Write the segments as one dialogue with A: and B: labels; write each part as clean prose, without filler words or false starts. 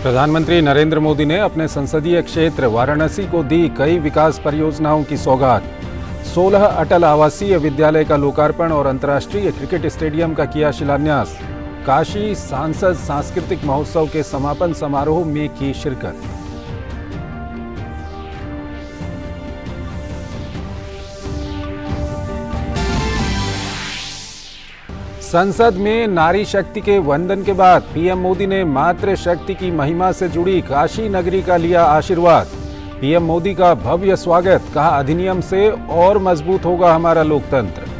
A: प्रधानमंत्री नरेंद्र मोदी ने अपने संसदीय क्षेत्र वाराणसी को दी कई विकास परियोजनाओं की सौगात। 16 अटल आवासीय विद्यालय का लोकार्पण और अंतर्राष्ट्रीय क्रिकेट स्टेडियम का किया शिलान्यास। काशी सांसद सांस्कृतिक महोत्सव के समापन समारोह में की शिरकत। संसद में नारी शक्ति के वंदन के बाद पीएम मोदी ने मातृ शक्ति की महिमा से जुड़ी काशी नगरी का लिया आशीर्वाद। पीएम मोदी का भव्य स्वागत, कहा अधिनियम से और मजबूत होगा हमारा लोकतंत्र।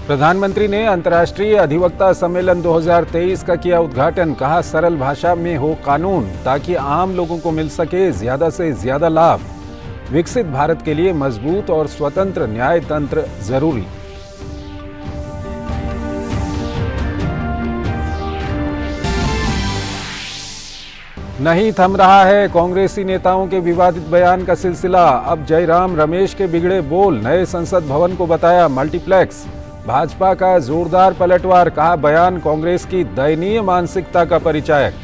A: प्रधानमंत्री ने अंतर्राष्ट्रीय अधिवक्ता सम्मेलन 2023 का किया उद्घाटन, कहा सरल भाषा में हो कानून ताकि आम लोगों को मिल सके ज्यादा से ज्यादा लाभ। विकसित भारत के लिए मजबूत और स्वतंत्र न्याय तंत्र जरूरी। नहीं थम रहा है कांग्रेसी नेताओं के विवादित बयान का सिलसिला। अब जयराम रमेश के बिगड़े बोल, नए संसद भवन को बताया मल्टीप्लेक्स। भाजपा का जोरदार पलटवार, कहा बयान कांग्रेस की दयनीय मानसिकता का परिचायक।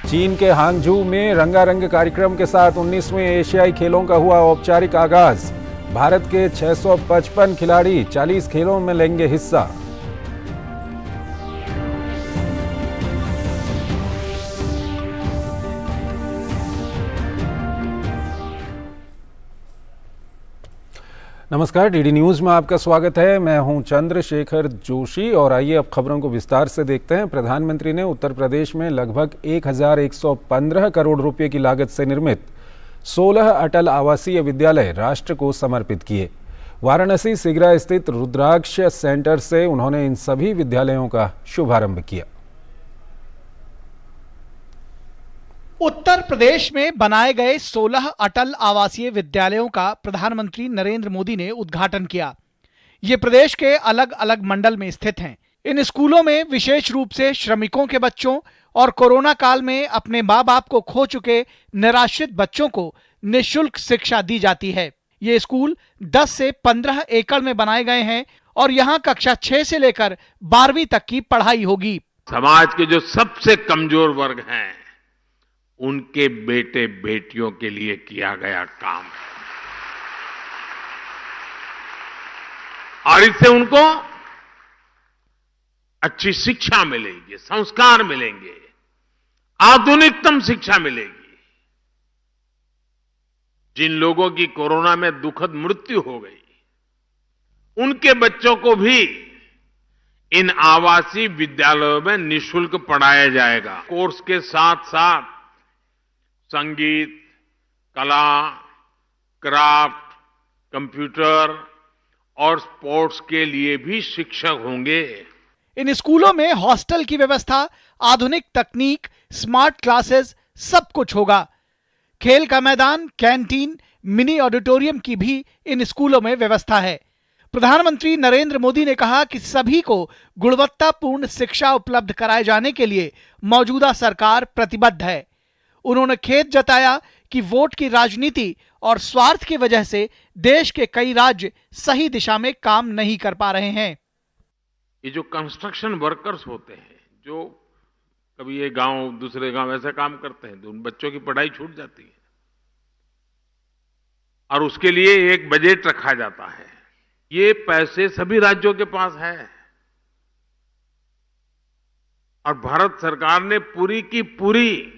A: चीन के हांगझू में रंगारंग कार्यक्रम के साथ 19वें एशियाई खेलों का हुआ औपचारिक आगाज। भारत के 655 खिलाड़ी 40 खेलों में लेंगे हिस्सा। नमस्कार, डीडी न्यूज में आपका स्वागत है। मैं हूं चंद्रशेखर जोशी और आइए अब खबरों को विस्तार से देखते हैं। प्रधानमंत्री ने उत्तर प्रदेश में लगभग 1115 करोड़ रुपए की लागत से निर्मित 16 अटल आवासीय विद्यालय राष्ट्र को समर्पित किए। वाराणसी सिगरा स्थित रुद्राक्ष सेंटर से उन्होंने इन सभी विद्यालयों का शुभारंभ किया।
B: उत्तर प्रदेश में बनाए गए 16 अटल आवासीय विद्यालयों का प्रधानमंत्री नरेंद्र मोदी ने उद्घाटन किया। ये प्रदेश के अलग अलग मंडल में स्थित हैं। इन स्कूलों में विशेष रूप से श्रमिकों के बच्चों और कोरोना काल में अपने माँ बाप को खो चुके निराश्रित बच्चों को निःशुल्क शिक्षा दी जाती है। ये स्कूल 10 से 15 एकड़ में बनाए गए हैं और यहाँ कक्षा 6 से लेकर 12वीं तक की पढ़ाई होगी।
C: समाज के जो सबसे कमजोर वर्ग हैं उनके बेटे बेटियों के लिए किया गया काम है और इससे उनको अच्छी शिक्षा मिलेगी, संस्कार मिलेंगे, आधुनिकतम शिक्षा मिलेगी। जिन लोगों की कोरोना में दुखद मृत्यु हो गई, उनके बच्चों को भी इन आवासीय विद्यालयों में निःशुल्क पढ़ाया जाएगा। कोर्स के साथ साथ संगीत, कला, क्राफ्ट, कंप्यूटर और स्पोर्ट्स के लिए भी शिक्षक होंगे।
B: इन स्कूलों में हॉस्टल की व्यवस्था, आधुनिक तकनीक, स्मार्ट क्लासेस, सब कुछ होगा। खेल का मैदान, कैंटीन, मिनी ऑडिटोरियम की भी इन स्कूलों में व्यवस्था है। प्रधानमंत्री नरेंद्र मोदी ने कहा कि सभी को गुणवत्तापूर्ण शिक्षा उपलब्ध कराए जाने के लिए मौजूदा सरकार प्रतिबद्ध है। उन्होंने खेद जताया कि वोट की राजनीति और स्वार्थ की वजह से देश के कई राज्य सही दिशा में काम नहीं कर पा रहे हैं।
C: ये जो कंस्ट्रक्शन वर्कर्स होते हैं, जो कभी ये गांव दूसरे गांव ऐसा काम करते हैं, तो उन बच्चों की पढ़ाई छूट जाती है और उसके लिए एक बजट रखा जाता है। ये पैसे सभी राज्यों के पास है और भारत सरकार ने पूरी की पूरी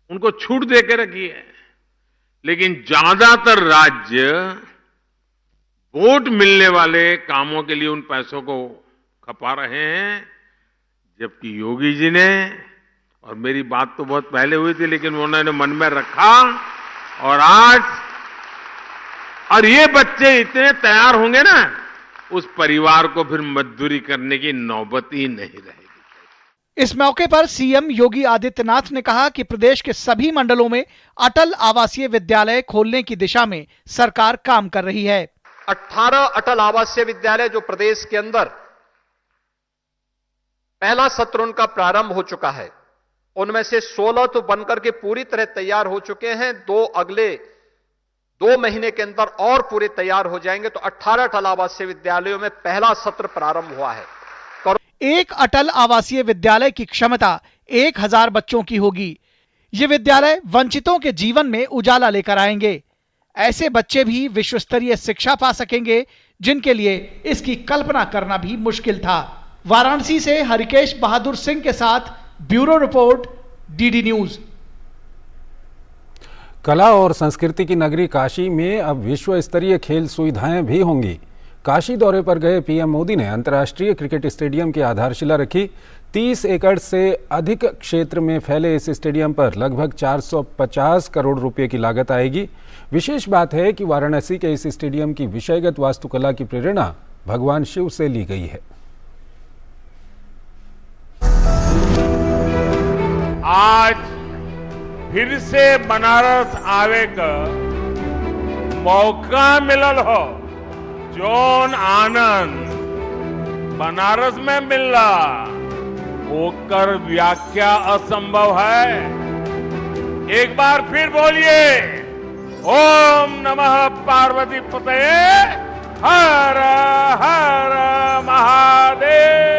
C: उनको छूट दे के रखी है, लेकिन ज्यादातर राज्य वोट मिलने वाले कामों के लिए उन पैसों को खपा रहे हैं, जबकि योगी जी ने, और मेरी बात तो बहुत पहले हुई थी लेकिन उन्होंने मन में रखा और आज, और ये बच्चे इतने तैयार होंगे ना, उस परिवार को फिर मजदूरी करने की नौबत ही नहीं रहेगी।
B: इस मौके पर सीएम योगी आदित्यनाथ ने कहा कि प्रदेश के सभी मंडलों में अटल आवासीय विद्यालय खोलने की दिशा में सरकार काम कर रही है।
D: 18 अटल आवासीय विद्यालय जो प्रदेश के अंदर पहला सत्र उनका प्रारंभ हो चुका है। उनमें से 16 तो बनकर के पूरी तरह तैयार हो चुके हैं। अगले 2 महीने के अंदर और पूरे तैयार हो जाएंगे। तो 18 अटल आवासीय विद्यालयों में पहला सत्र प्रारंभ हुआ है।
B: एक अटल आवासीय विद्यालय की क्षमता 1000 बच्चों की होगी। ये विद्यालय वंचितों के जीवन में उजाला लेकर आएंगे। ऐसे बच्चे भी विश्व स्तरीय शिक्षा पा सकेंगे जिनके लिए इसकी कल्पना करना भी मुश्किल था। वाराणसी से हरिकेश बहादुर सिंह के साथ ब्यूरो रिपोर्ट, डीडी न्यूज।
A: कला और संस्कृति की नगरी काशी में अब विश्व स्तरीय खेल सुविधाएं भी होंगी। काशी दौरे पर गए पीएम मोदी ने अंतर्राष्ट्रीय क्रिकेट स्टेडियम की आधारशिला रखी। 30 एकड़ से अधिक क्षेत्र में फैले इस स्टेडियम पर लगभग 450 करोड़ रुपए की लागत आएगी। विशेष बात है कि वाराणसी के इस स्टेडियम की विषयगत वास्तुकला की प्रेरणा भगवान शिव से ली गई है।
C: आज फिर से बनारस आवे का मौका मिलल हो, जोन आनंद बनारस में मिलला होकर व्याख्या असंभव है। एक बार फिर बोलिए, ओम नमः पार्वती पतये हर हर महादेव।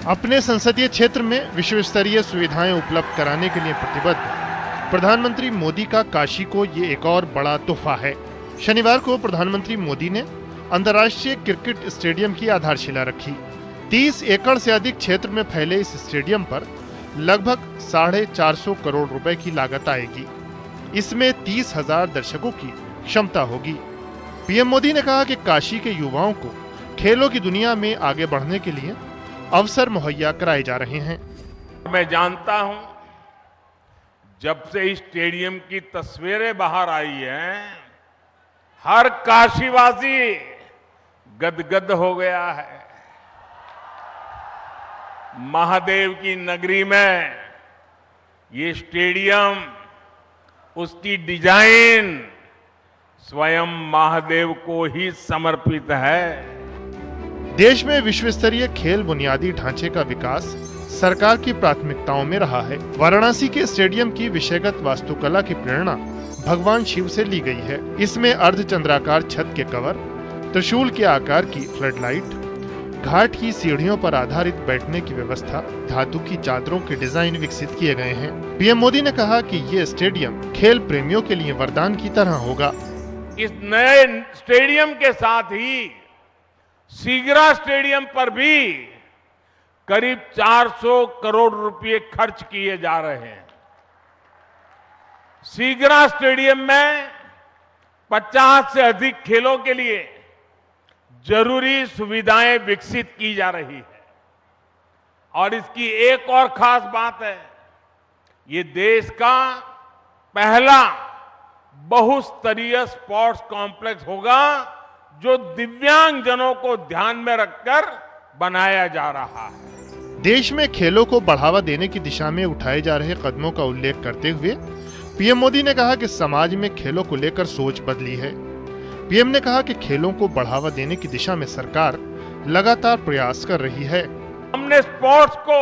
E: अपने संसदीय क्षेत्र में विश्व स्तरीय सुविधाएं उपलब्ध कराने के लिए प्रतिबद्ध प्रधानमंत्री मोदी का काशी को ये एक और बड़ा तोहफा है। शनिवार को प्रधानमंत्री मोदी ने अंतर्राष्ट्रीय क्रिकेट स्टेडियम की आधारशिला रखी। 30 एकड़ से अधिक क्षेत्र में फैले इस स्टेडियम पर लगभग 450 करोड़ रुपए की लागत आएगी। इसमें 30,000 दर्शकों की क्षमता होगी। पीएम मोदी ने कहा कि काशी के युवाओं को खेलों की दुनिया में आगे बढ़ने के लिए अवसर मुहैया कराए जा रहे हैं।
C: मैं जानता हूं, जब से इस स्टेडियम की तस्वीरें बाहर आई हैं, हर काशीवासी गदगद हो गया है। महादेव की नगरी में ये स्टेडियम, उसकी डिजाइन स्वयं महादेव को ही समर्पित है।
E: देश में विश्व स्तरीय खेल बुनियादी ढांचे का विकास सरकार की प्राथमिकताओं में रहा है। वाराणसी के स्टेडियम की विषयगत वास्तुकला की प्रेरणा भगवान शिव से ली गई है। इसमें अर्धचंद्राकार छत के कवर, त्रिशूल के आकार की फ्लड लाइट, घाट की सीढ़ियों पर आधारित बैठने की व्यवस्था, धातु की चादरों के डिजाइन विकसित किए गए हैं। पीएम मोदी ने कहा कि ये स्टेडियम खेल प्रेमियों के लिए वरदान की तरह होगा।
C: इस नए स्टेडियम के साथ ही सीगरा स्टेडियम पर भी करीब 400 करोड़ रुपए खर्च किए जा रहे हैं। सीगरा स्टेडियम में 50 से अधिक खेलों के लिए जरूरी सुविधाएं विकसित की जा रही है। और इसकी एक और खास बात है, ये देश का पहला बहुस्तरीय स्पोर्ट्स कॉम्प्लेक्स होगा जो दिव्यांग जनों को ध्यान में रखकर बनाया जा रहा है।
E: देश में खेलों को बढ़ावा देने की दिशा में उठाए जा रहे कदमों का उल्लेख करते हुए पीएम मोदी ने कहा कि समाज में खेलों को लेकर सोच बदली है। पीएम ने कहा कि खेलों को बढ़ावा देने की दिशा में सरकार लगातार प्रयास कर रही है।
C: हमने स्पोर्ट्स को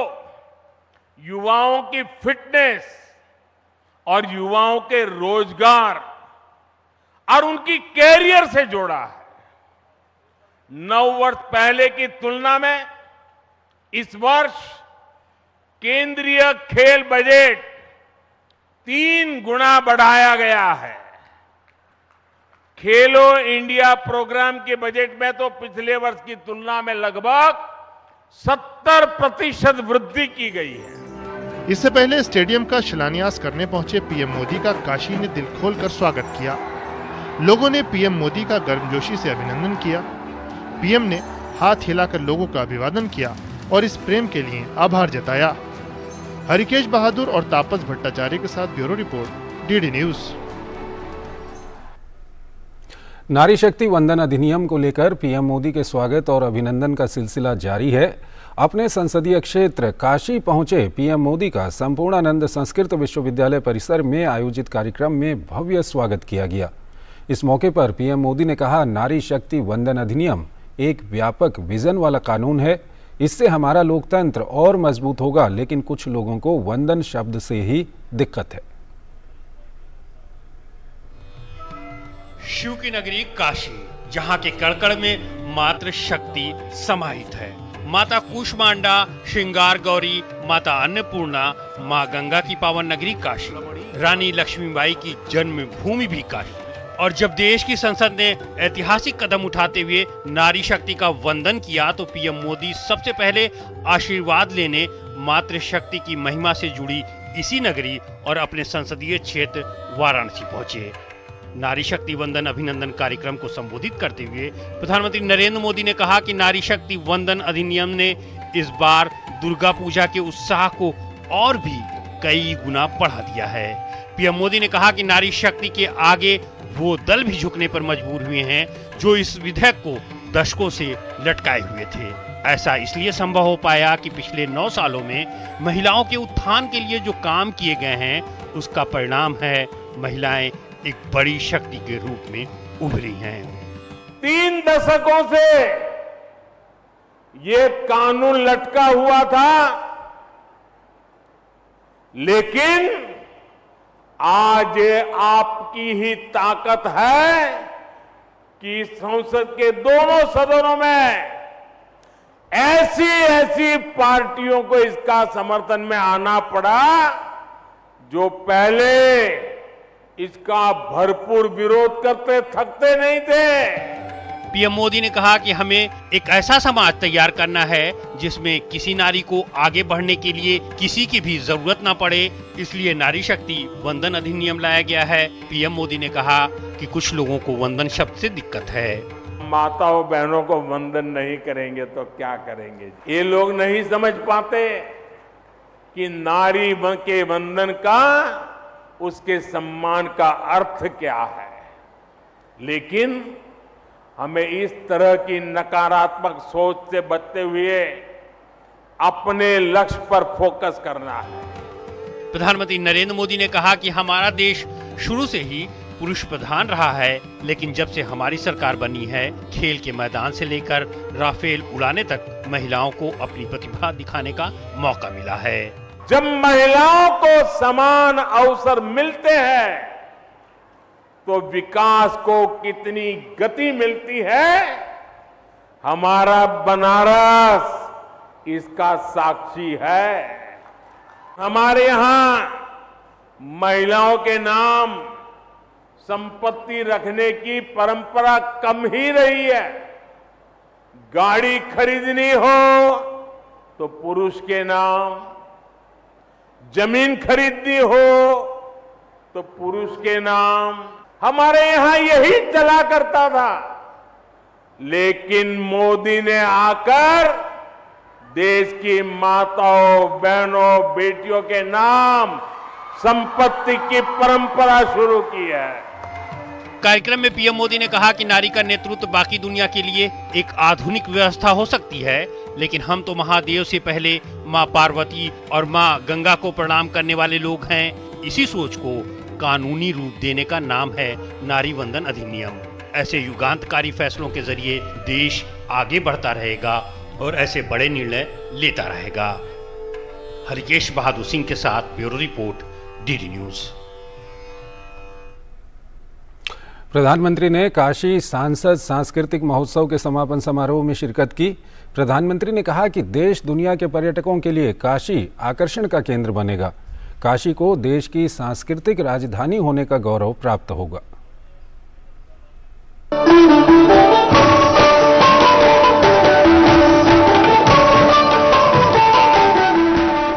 C: युवाओं की फिटनेस और युवाओं के रोजगार और उनकी कैरियर से जोड़ा है। 9 वर्ष पहले की तुलना में इस वर्ष केंद्रीय खेल बजट 3 गुना बढ़ाया गया है। खेलो इंडिया प्रोग्राम के बजट में तो पिछले वर्ष की तुलना में लगभग 70% वृद्धि की गई है।
E: इससे पहले स्टेडियम का शिलान्यास करने पहुंचे पीएम मोदी का काशी ने दिल खोलकर स्वागत किया। लोगों ने पीएम मोदी का गर्मजोशी से अभिनंदन किया। पीएम ने हाथ हिलाकर लोगों का अभिवादन किया और इस प्रेम के लिए आभार जताया। हरिकेश बहादुर और तापस भट्टाचार्य के साथ ब्यूरो रिपोर्ट, डीडी न्यूज।
A: नारी शक्ति वंदन अधिनियम को लेकर पीएम मोदी के स्वागत और अभिनंदन का सिलसिला जारी है। अपने संसदीय क्षेत्र काशी पहुंचे पीएम मोदी का संपूर्णानंद संस्कृत विश्वविद्यालय परिसर में आयोजित कार्यक्रम में भव्य स्वागत किया गया। इस मौके पर पीएम मोदी ने कहा, नारी शक्ति वंदन अधिनियम एक व्यापक विजन वाला कानून है। इससे हमारा लोकतंत्र और मजबूत होगा, लेकिन कुछ लोगों को वंदन शब्द से ही दिक्कत है।
F: शिव की नगरी काशी, जहां के कड़कड़ में मातृ शक्ति समाहित है। माता कूष्मांडा, श्रृंगार गौरी, माता अन्नपूर्णा, मां गंगा की पावन नगरी काशी, रानी लक्ष्मीबाई की जन्मभूमि भी काशी। और जब देश की संसद ने ऐतिहासिक कदम उठाते हुए नारी शक्ति का वंदन किया तो पीएम मोदी सबसे पहले आशीर्वाद लेने मातृशक्ति की महिमा से जुड़ी इसी नगरी और अपने संसदीय क्षेत्र वाराणसी पहुंचे। नारी शक्ति वंदन अभिनंदन कार्यक्रम को संबोधित करते हुए प्रधानमंत्री नरेंद्र मोदी ने कहा कि नारी शक्ति वंदन अधिनियम ने इस बार दुर्गा पूजा के उत्साह को और भी कई गुना बढ़ा दिया है। पीएम मोदी ने कहा कि नारी शक्ति के आगे वो दल भी झुकने पर मजबूर हुए हैं जो इस विधेयक को दशकों से लटकाए हुए थे। ऐसा इसलिए संभव हो पाया कि पिछले 9 सालों में महिलाओं के उत्थान के लिए जो काम किए गए हैं उसका परिणाम है महिलाएं एक बड़ी शक्ति के रूप में उभरी हैं।
C: 3 दशकों से ये कानून लटका हुआ था, लेकिन आज ये आपकी ही ताकत है कि संसद के दोनों सदनों में ऐसी पार्टियों को इसका समर्थन में आना पड़ा जो पहले इसका भरपूर विरोध करते थकते नहीं थे।
F: पीएम मोदी ने कहा कि हमें एक ऐसा समाज तैयार करना है जिसमें किसी नारी को आगे बढ़ने के लिए किसी की भी जरूरत ना पड़े, इसलिए नारी शक्ति वंदन अधिनियम लाया गया है। पीएम मोदी ने कहा कि कुछ लोगों को वंदन शब्द से दिक्कत है।
C: माताओं बहनों को वंदन नहीं करेंगे तो क्या करेंगे? ये लोग नहीं समझ पाते कि नारी के वंदन का, उसके सम्मान का अर्थ क्या है। लेकिन हमें इस तरह की नकारात्मक सोच से बचते हुए अपने लक्ष्य पर फोकस करना है।
F: प्रधानमंत्री नरेंद्र मोदी ने कहा कि हमारा देश शुरू से ही पुरुष प्रधान रहा है, लेकिन जब से हमारी सरकार बनी है, खेल के मैदान से लेकर राफेल उड़ाने तक महिलाओं को अपनी प्रतिभा दिखाने का मौका मिला है।
C: जब महिलाओं को समान अवसर मिलते हैं तो विकास को कितनी गति मिलती है, हमारा बनारस इसका साक्षी है। हमारे यहां महिलाओं के नाम संपत्ति रखने की परंपरा कम ही रही है। गाड़ी खरीदनी हो तो पुरुष के नाम, जमीन खरीदनी हो तो पुरुष के नाम, हमारे यहां यही चला करता था। लेकिन मोदी ने आकर देश की माताओं, बहनों, बेटियों के नाम संपत्ति की परंपरा शुरू की है।
F: कार्यक्रम में पीएम मोदी ने कहा कि नारी का नेतृत्व बाकी दुनिया के लिए एक आधुनिक व्यवस्था हो सकती है, लेकिन हम तो महादेव से पहले मां पार्वती और मां गंगा को प्रणाम करने वाले लोग हैं। इसी सोच को कानूनी रूप देने का नाम है नारी वंदन अधिनियम। ऐसे युगांतकारी फैसलों के जरिए देश आगे बढ़ता रहेगा और ऐसे बड़े निर्णय लेता रहेगा। हरिकेश बहादुर सिंह के साथ ब्यूरो रिपोर्ट, डीडी न्यूज।
A: प्रधानमंत्री ने काशी सांसद सांस्कृतिक महोत्सव के समापन समारोह में शिरकत की। प्रधानमंत्री ने कहा कि देश दुनिया के पर्यटकों के लिए काशी आकर्षण का केंद्र बनेगा। काशी को देश की सांस्कृतिक राजधानी होने का गौरव प्राप्त होगा।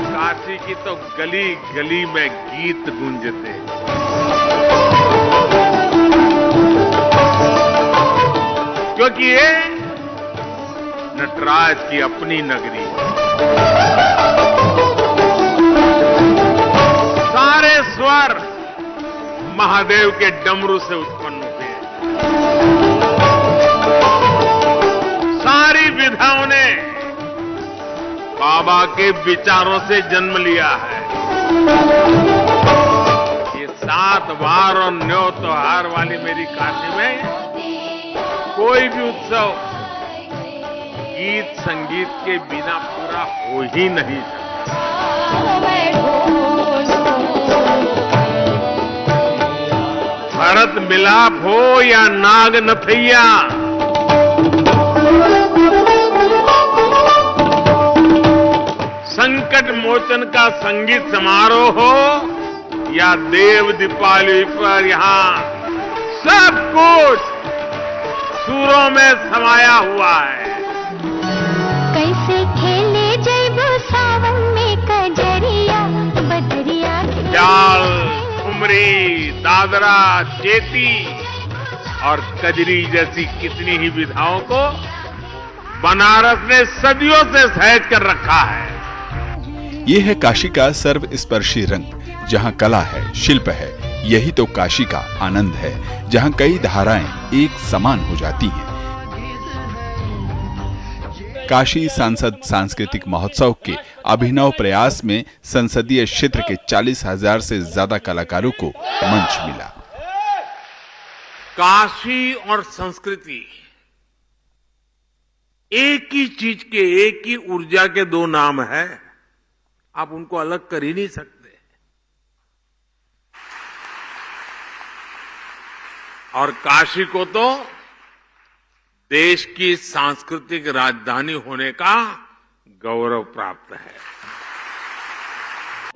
C: काशी की तो गली गली में गीत गूंजते हैं। क्योंकि ये नटराज की अपनी नगरी है। सारे स्वर महादेव के डमरू से उत्पन्न हुए हैं। सारी विधाओं ने बाबा के विचारों से जन्म लिया है। ये 7 वार और 9 त्योहार वाली मेरी काशी में कोई भी उत्सव गीत संगीत के बिना पूरा हो ही नहीं सकता। भरत मिलाप हो या नाग नथैया, संकट मोचन का संगीत समारोह हो या देव दीपावली पर यहाँ सब कुछ सुरों में समाया हुआ है।
G: कैसे खेले जैब सावन में कजरिया बदरिया,
C: जाल, ठुमरी, दादरा, चेती और कजरी जैसी कितनी ही विधाओं को बनारस ने सदियों से सहेज कर रखा है।
H: ये है काशी का सर्वस्पर्शी रंग, जहाँ कला है, शिल्प है। यही तो काशी का आनंद है, जहाँ कई धाराएं एक समान हो जाती हैं। काशी सांसद सांस्कृतिक महोत्सव के अभिनव प्रयास में संसदीय क्षेत्र के 40,000 से ज्यादा कलाकारों को मंच मिला।
C: काशी और संस्कृति एक ही चीज के, एक ही ऊर्जा के दो नाम है। आप उनको अलग कर ही नहीं सकते। और काशी को तो देश की सांस्कृतिक राजधानी होने का गौरव प्राप्त है।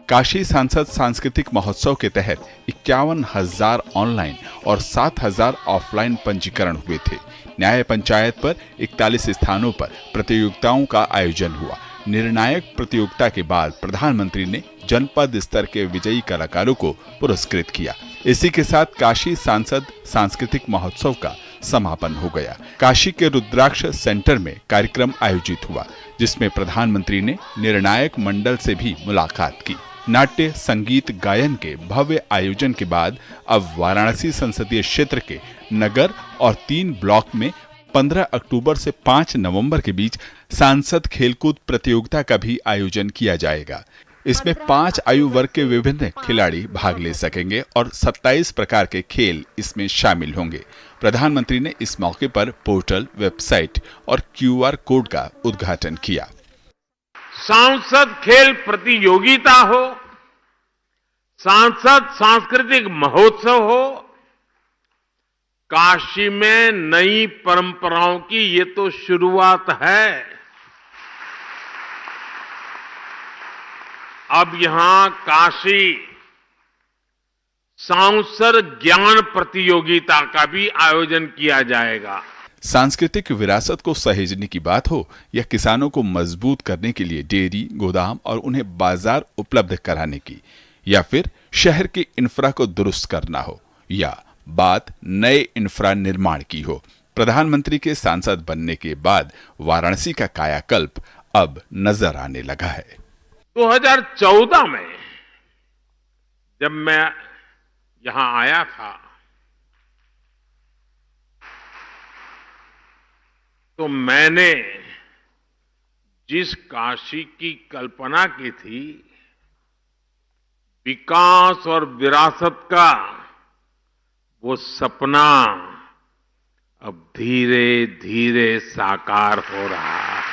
H: काशी सांसद सांस्कृतिक महोत्सव के तहत 51,000 ऑनलाइन और 7,000 ऑफलाइन पंजीकरण हुए थे। न्याय पंचायत पर 41 स्थानों पर प्रतियोगिताओं का आयोजन हुआ। निर्णायक प्रतियोगिता के बाद प्रधानमंत्री ने जनपद स्तर के विजयी कलाकारों को पुरस्कृत किया। इसी के साथ काशी सांसद सांस्कृतिक महोत्सव का समापन हो गया। काशी के रुद्राक्ष सेंटर में कार्यक्रम आयोजित हुआ, जिसमें प्रधानमंत्री ने निर्णायक मंडल से भी मुलाकात की। नाट्य, संगीत, गायन के भव्य आयोजन के बाद अब वाराणसी संसदीय क्षेत्र के नगर और 3 ब्लॉक में 15 अक्टूबर से 5 नवंबर के बीच सांसद खेलकूद प्रतियोगिता का भी आयोजन किया जाएगा। इसमें 5 आयु वर्ग के विभिन्न खिलाड़ी भाग ले सकेंगे और 27 प्रकार के खेल इसमें शामिल होंगे। प्रधानमंत्री ने इस मौके पर पोर्टल, वेबसाइट और QR कोड का उद्घाटन किया।
C: सांसद खेल प्रतियोगिता हो, सांसद सांस्कृतिक महोत्सव हो, काशी में नई परंपराओं की ये तो शुरुआत है। अब यहां काशी सांसद ज्ञान प्रतियोगिता का भी आयोजन किया जाएगा।
H: सांस्कृतिक विरासत को सहेजने की बात हो या किसानों को मजबूत करने के लिए डेयरी, गोदाम और उन्हें बाजार उपलब्ध कराने की, या फिर शहर के इंफ्रा को दुरुस्त करना हो, या बात नए इंफ्रा निर्माण की हो, प्रधानमंत्री के सांसद बनने के बाद वाराणसी का कायाकल्प अब नजर आने लगा है।
C: 2014 में जब मैं यहां आया था तो मैंने जिस काशी की कल्पना की थी, विकास और विरासत का, वो सपना अब धीरे धीरे साकार हो रहा है।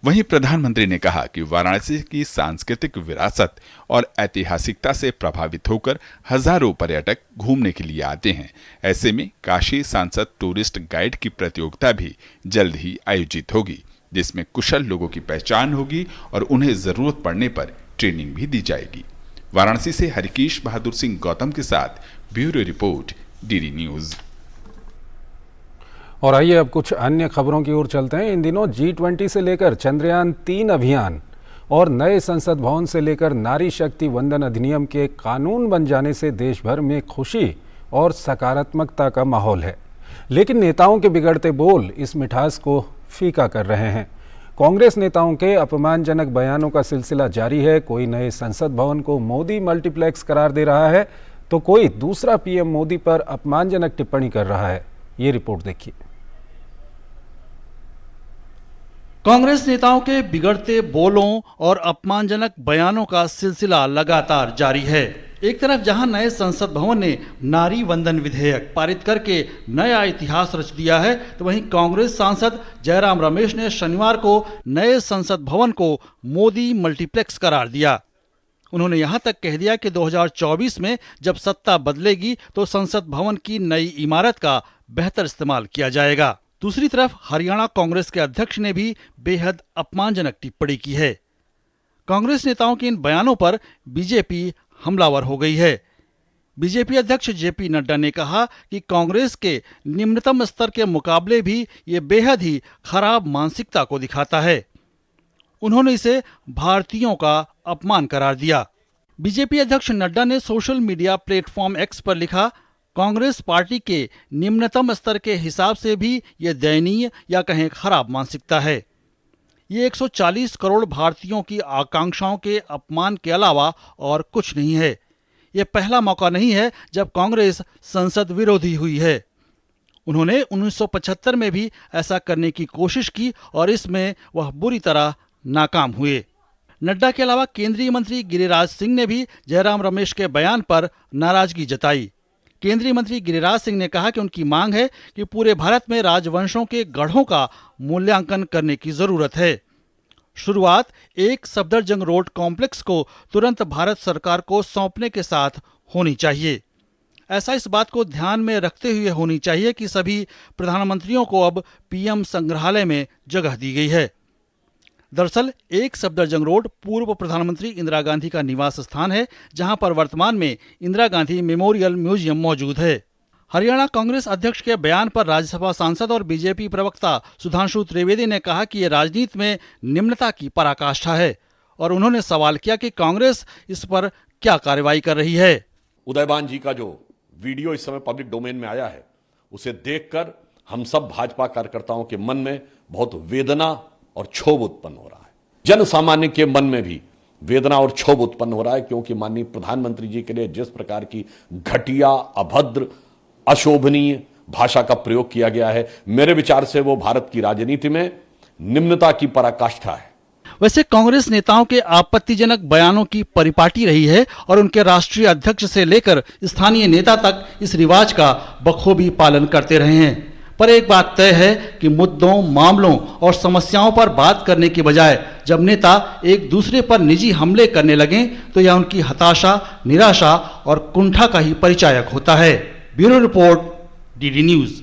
H: वहीं प्रधानमंत्री ने कहा कि वाराणसी की सांस्कृतिक विरासत और ऐतिहासिकता से प्रभावित होकर हजारों पर्यटक घूमने के लिए आते हैं। ऐसे में काशी सांसद टूरिस्ट गाइड की प्रतियोगिता भी जल्द ही आयोजित होगी, जिसमें कुशल लोगों की पहचान होगी और उन्हें जरूरत पड़ने पर ट्रेनिंग भी दी जाएगी। वाराणसी से हरिकेश बहादुर सिंह गौतम के साथ ब्यूरो रिपोर्ट, DD न्यूज।
A: और आइए अब कुछ अन्य खबरों की ओर चलते हैं। इन दिनों G20 से लेकर चंद्रयान 3 अभियान और नए संसद भवन से लेकर नारी शक्ति वंदन अधिनियम के कानून बन जाने से देश भर में खुशी और सकारात्मकता का माहौल है, लेकिन नेताओं के बिगड़ते बोल इस मिठास को फीका कर रहे हैं। कांग्रेस नेताओं के अपमानजनक बयानों का सिलसिला जारी है। कोई नए संसद भवन को मोदी मल्टीप्लेक्स करार दे रहा है तो कोई दूसरा PM मोदी पर अपमानजनक टिप्पणी कर रहा है। ये रिपोर्ट देखिए।
I: कांग्रेस नेताओं के बिगड़ते बोलों और अपमानजनक बयानों का सिलसिला लगातार जारी है। एक तरफ जहां नए संसद भवन ने नारी वंदन विधेयक पारित करके नया इतिहास रच दिया है, तो वहीं कांग्रेस सांसद जयराम रमेश ने शनिवार को नए संसद भवन को मोदी मल्टीप्लेक्स करार दिया। उन्होंने यहां तक कह दिया कि 2024 में जब सत्ता बदलेगी तो संसद भवन की नई इमारत का बेहतर इस्तेमाल किया जाएगा। दूसरी तरफ हरियाणा कांग्रेस के अध्यक्ष ने भी बेहद अपमानजनक टिप्पणी की है। कांग्रेस नेताओं के इन बयानों पर बीजेपी हमलावर हो गई है। बीजेपी अध्यक्ष जेपी नड्डा ने कहा कि कांग्रेस के निम्नतम स्तर के मुकाबले भी ये बेहद ही खराब मानसिकता को दिखाता है। उन्होंने इसे भारतीयों का अपमान करार दिया। बीजेपी अध्यक्ष नड्डा ने सोशल मीडिया प्लेटफॉर्म एक्स पर लिखा, कांग्रेस पार्टी के निम्नतम स्तर के हिसाब से भी ये दयनीय या कहें खराब मानसिकता है। ये 140 करोड़ भारतीयों की आकांक्षाओं के अपमान के अलावा और कुछ नहीं है। ये पहला मौका नहीं है जब कांग्रेस संसद विरोधी हुई है। उन्होंने 1975 में भी ऐसा करने की कोशिश की और इसमें वह बुरी तरह नाकाम हुए। नड्डा के अलावा केंद्रीय मंत्री गिरिराज सिंह ने भी जयराम रमेश के बयान पर नाराजगी जताई। केंद्रीय मंत्री गिरिराज सिंह ने कहा कि उनकी मांग है कि पूरे भारत में राजवंशों के गढ़ों का मूल्यांकन करने की जरूरत है। शुरुआत एक सफदरजंग रोड कॉम्प्लेक्स को तुरंत भारत सरकार को सौंपने के साथ होनी चाहिए। ऐसा इस बात को ध्यान में रखते हुए होनी चाहिए कि सभी प्रधानमंत्रियों को अब पीएम संग्रहालय में जगह दी गई है। दरअसल एक सफदरजंग रोड पूर्व प्रधानमंत्री इंदिरा गांधी का निवास स्थान है, जहां पर वर्तमान में इंदिरा गांधी मेमोरियल म्यूजियम मौजूद है। हरियाणा कांग्रेस अध्यक्ष के बयान पर राज्यसभा सांसद और बीजेपी प्रवक्ता सुधांशु त्रिवेदी ने कहा कि ये राजनीति में निम्नता की पराकाष्ठा है और उन्होंने सवाल किया कि कांग्रेस इस पर क्या कार्रवाई कर रही है।
J: उदयभान जी का जो वीडियो इस समय पब्लिक डोमेन में आया है, उसे देखकर हम सब भाजपा कार्यकर्ताओं के मन में बहुत वेदना और क्षोभ उत्पन्न हो रहा है। जन सामान्य के मन में भी वेदना और क्षोभ उत्पन्न हो रहा है, क्योंकि माननीय प्रधानमंत्री जी के लिए जिस प्रकार की घटिया, अभद्र, अशोभनीय भाषा का प्रयोग किया गया है, मेरे विचार से वो भारत की राजनीति में निम्नता की पराकाष्ठा है।
I: वैसे कांग्रेस नेताओं के आपत्तिजनक बयानों की परिपाटी रही है और उनके राष्ट्रीय अध्यक्ष से लेकर स्थानीय नेता तक इस रिवाज का बखूबी पालन करते रहे हैं। पर एक बात तय है कि मुद्दों, मामलों और समस्याओं पर बात करने के बजाय जब नेता एक दूसरे पर निजी हमले करने लगें तो यह उनकी हताशा, निराशा और कुंठा का ही परिचायक होता है। Bureau report, DD news.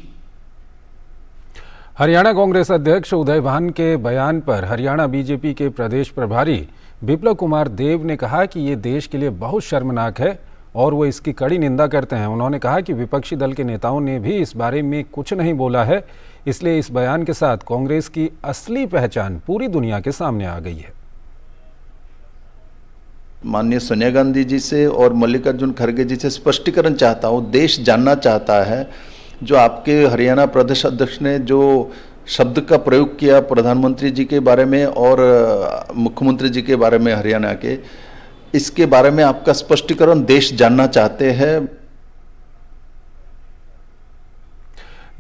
A: Haryana Congress अध्यक्ष उदयभान के बयान पर हरियाणा बीजेपी के प्रदेश प्रभारी बिप्लब कुमार देव ने कहा कि ये देश के लिए बहुत शर्मनाक है और वो इसकी कड़ी निंदा करते हैं। उन्होंने कहा कि विपक्षी दल के नेताओं ने भी इस बारे में कुछ नहीं बोला है, इसलिए इस बयान के साथ कांग्रेस की असली पहचान पूरी दुनिया के सामने आ गई है।
K: माननीय सोनिया गांधी जी से और मल्लिकार्जुन खड़गे जी से स्पष्टीकरण चाहता हूँ। देश जानना चाहता है, जो आपके हरियाणा प्रदेश अध्यक्ष ने जो शब्द का प्रयोग किया प्रधानमंत्री जी के बारे में और मुख्यमंत्री जी के बारे में हरियाणा के, इसके बारे में आपका स्पष्टीकरण देश जानना चाहते हैं।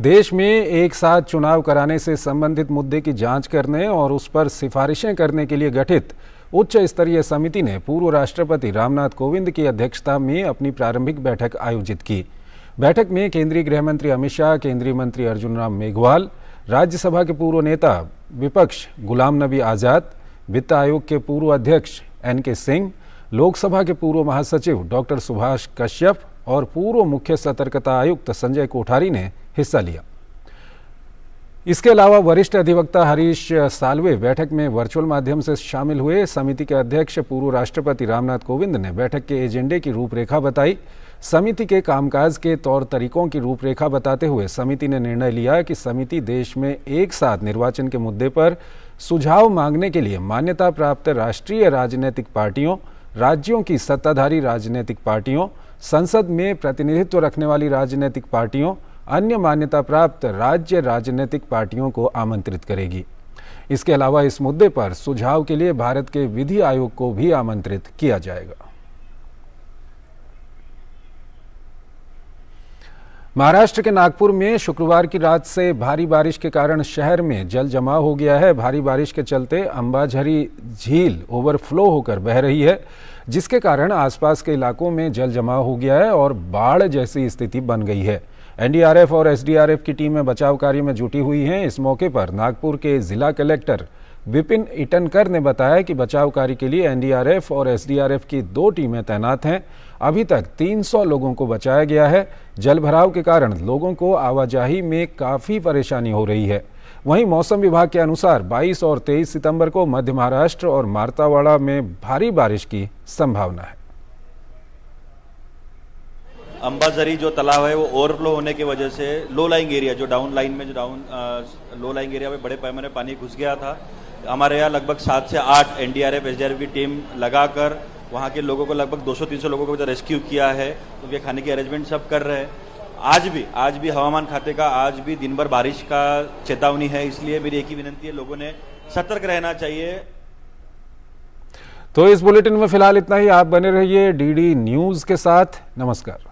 A: देश में एक साथ चुनाव कराने से संबंधित मुद्दे की जांच करने और उस पर सिफारिशें करने के लिए गठित उच्च स्तरीय समिति ने पूर्व राष्ट्रपति रामनाथ कोविंद की अध्यक्षता में अपनी प्रारंभिक बैठक आयोजित की। बैठक में केंद्रीय गृह मंत्री अमित शाह, केंद्रीय मंत्री अर्जुन राम मेघवाल, राज्यसभा के पूर्व नेता विपक्ष गुलाम नबी आज़ाद, वित्त आयोग के पूर्व अध्यक्ष NK सिंह, लोकसभा के पूर्व महासचिव डॉक्टर सुभाष कश्यप और पूर्व मुख्य सतर्कता आयुक्त संजय कोठारी ने हिस्सा लिया। इसके अलावा वरिष्ठ अधिवक्ता हरीश साल्वे बैठक में वर्चुअल माध्यम से शामिल हुए। समिति के अध्यक्ष पूर्व राष्ट्रपति रामनाथ कोविंद ने बैठक के एजेंडे की रूपरेखा बताई। समिति के कामकाज के तौर तरीकों की रूपरेखा बताते हुए समिति ने निर्णय लिया कि समिति देश में एक साथ निर्वाचन के मुद्दे पर सुझाव मांगने के लिए मान्यता प्राप्त राष्ट्रीय राजनीतिक पार्टियों, राज्यों की सत्ताधारी राजनीतिक पार्टियों, संसद में प्रतिनिधित्व रखने वाली राजनीतिक पार्टियों, अन्य मान्यता प्राप्त राज्य राजनीतिक पार्टियों को आमंत्रित करेगी। इसके अलावा इस मुद्दे पर सुझाव के लिए भारत के विधि आयोग को भी आमंत्रित किया जाएगा। महाराष्ट्र के नागपुर में शुक्रवार की रात से भारी बारिश के कारण शहर में जल जमाव हो गया है। भारी बारिश के चलते अंबाझरी झील ओवरफ्लो होकर बह रही है, जिसके कारण आसपास के इलाकों में जल जमाव हो गया है और बाढ़ जैसी स्थिति बन गई है। एनडीआरएफ और एसडीआरएफ की टीमें बचाव कार्य में जुटी हुई हैं। इस मौके पर नागपुर के जिला कलेक्टर विपिन इटनकर ने बताया कि बचाव कार्य के लिए एनडीआरएफ और एसडीआरएफ की 2 टीमें तैनात हैं। अभी तक 300 लोगों को बचाया गया है। जल भराव के कारण लोगों को आवाजाही में काफ़ी परेशानी हो रही है। वहीं मौसम विभाग के अनुसार 22 और 23 सितंबर को मध्य महाराष्ट्र और मारतावाड़ा में भारी बारिश की संभावना है।
L: अंबाझरी जो तालाब है वो ओवरफ्लो होने की वजह से लो लाइंग एरिया जो डाउन लाइन में लो लाइंग एरिया में बड़े पैमाने पानी घुस गया था। हमारे यहाँ लगभग 7 से 8 एनडीआरएफ एसडीआरएफ की टीम लगाकर वहाँ के लोगों को लगभग 200-300 लोगों को रेस्क्यू किया है। उनके खाने की अरेंजमेंट सब कर रहे हैं। आज भी हवामान खाते का आज भी दिन भर बारिश का चेतावनी है, इसलिए मेरी एक ही विनती है, लोगों ने सतर्क रहना चाहिए।
A: तो इस बुलेटिन में फिलहाल इतना ही। आप बने रहिए डीडी न्यूज के साथ। नमस्कार।